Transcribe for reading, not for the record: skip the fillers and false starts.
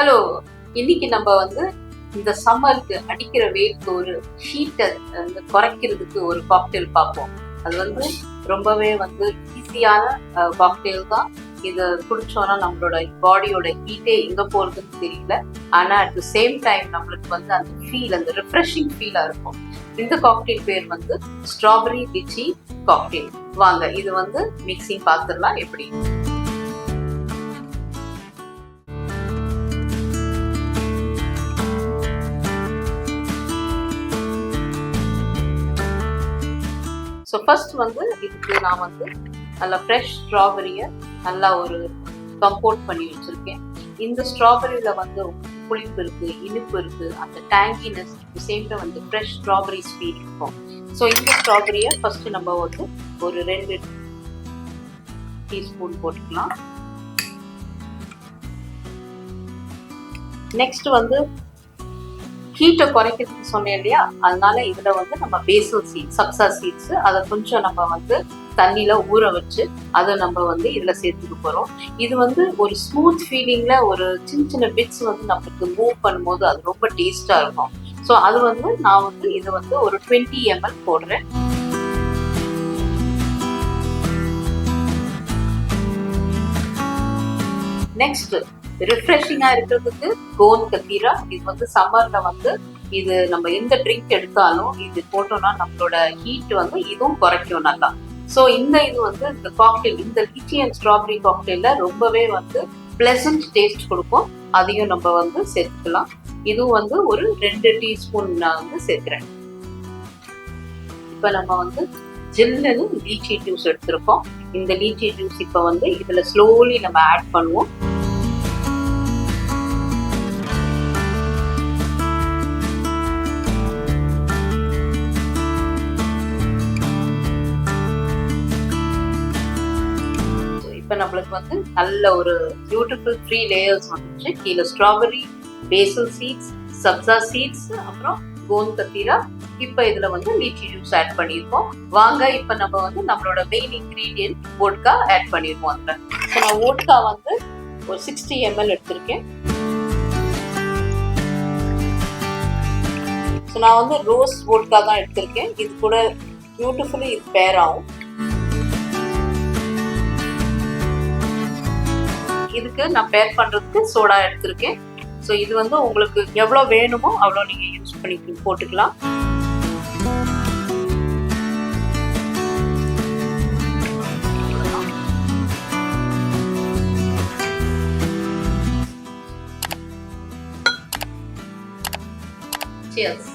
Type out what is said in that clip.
Hello, இன்னைக்கு நம்ம வந்து இந்த சம்மருக்கு அடிக்கிற வெயிலுக்கு ஒரு ஹீட்டை குறைக்கிறதுக்கு ஒரு காக்டெயில் பார்ப்போம். அது வந்து ரொம்பவே வந்து ஈஸியான காக்டெயில் தான். இதை குடிச்சோன்னா நம்மளோட பாடியோட ஹீட்டே எங்க போறதுன்னு தெரியல. ஆனா அட் த சேம் டைம் நம்மளுக்கு வந்து அந்த ஃபீல், அந்த ரிஃப்ரெஷிங் ஃபீலா இருக்கும். இந்த காக்டெயில் பேர் வந்து ஸ்ட்ராபெரி லிச்சி காக்டெயில். வாங்க இது வந்து மிக்சிங் பார்த்துடலாம் எப்படி. ஸோ ஃபர்ஸ்ட் வந்து இதுக்கு நான் வந்து நல்லா ஃப்ரெஷ் ஸ்ட்ராபெரியை நல்லா ஒரு கம்போட் பண்ணி வச்சுருக்கேன். இந்த ஸ்ட்ராபெரியில் வந்து புளிப்பு இருக்குது, இனிப்பு இருக்குது, அந்த டேங்கினஸ் சேம் டைம் வந்து ஃப்ரெஷ் ஸ்ட்ராபெரி ஸ்வீட் இருக்கும். ஸோ இந்த ஸ்ட்ராபெரியை ஃபஸ்ட்டு நம்ம வந்து ஒரு 2 டீஸ்பூன் போட்டுக்கலாம். நெக்ஸ்ட் வந்து ஹீட்டை குறைக்கிறதுக்கு சொன்னேன் இல்லையா, அதனால இதில் வந்து நம்ம பேசல் சீட்ஸ், சப்சா சீட்ஸ், அதை கொஞ்சம் நம்ம வந்து தண்ணியில் ஊற வச்சு அதை நம்ம வந்து இதில் சேர்த்துக்க போகிறோம். இது வந்து ஒரு ஸ்மூத் ஃபீலிங்கில் ஒரு சின்ன சின்ன பிட்ஸ் வந்து நம்மளுக்கு மூவ் பண்ணும்போது அது ரொம்ப டேஸ்டாக இருக்கும். ஸோ அது வந்து நான் வந்து இதை வந்து ஒரு 20 ml போடுறேன். நெக்ஸ்ட் ரிஃப்ரெஷிங்காக இருக்கிறதுக்கு கோன் கத்தீரா. இது வந்து சம்மர்ல வந்து இது நம்ம எந்த ட்ரிங்க் எடுத்தாலும் இது போட்டோம்னா நம்மளோட ஹீட் வந்து இதுவும் குறைக்கும் நல்லா. ஸோ இந்த இது வந்து இந்த காக்டெயில், இந்த லிச்சி அண்ட் ஸ்ட்ராபெரி காக்டெயில ரொம்பவே வந்து பிளசன்ட் டேஸ்ட் கொடுக்கும். அதையும் நம்ம வந்து சேர்த்துக்கலாம். இதுவும் வந்து ஒரு 2 டீஸ்பூன் நான் வந்து சேர்க்கிறேன். இப்போ நம்ம வந்து ஜில்லுன்னு லீச்சி ஜூஸ் எடுத்திருக்கோம். இந்த லீச்சி ஜூஸ் இப்போ வந்து இதுல ஸ்லோலி நம்ம ஆட் பண்ணுவோம். இப்போ நம்மளுக்கு வந்து நல்ல ஒரு பியூட்டிஃபுல் 3 லேயர்ஸ் வந்துச்சு. கீழே ஸ்ட்ராபெரி, பேசல் சீட்ஸ், சப்சா சீட்ஸ், அப்புறம் கோன் கத்தீரா. இப்போ இதுல வந்து லீச்சி ஜூஸ் ஆட் பண்ணியிருக்கோம். வாங்க இப்போ நம்ம வந்து நம்மளோட மெயின் இன்கிரீடியன்ட் வோட்கா ஆட் பண்ணியிருக்கோம். அதில் ஸோ நான் வோட்கா வந்து ஒரு 60 ml எடுத்திருக்கேன். ஸோ நான் வந்து ரோஸ் வோட்கா தான் எடுத்திருக்கேன். இது கூட பியூட்டிஃபுல்லி இது பேர் ஆகும். இதுக்கு நான் பேர் பண்றதுக்கு சோடா எடுத்திருக்கேன். ஸோ இது வந்து உங்களுக்கு எவ்வளோ வேணுமோ அவ்வளோ நீங்க யூஸ் பண்ணி போட்டுக்கலாம். Cheers.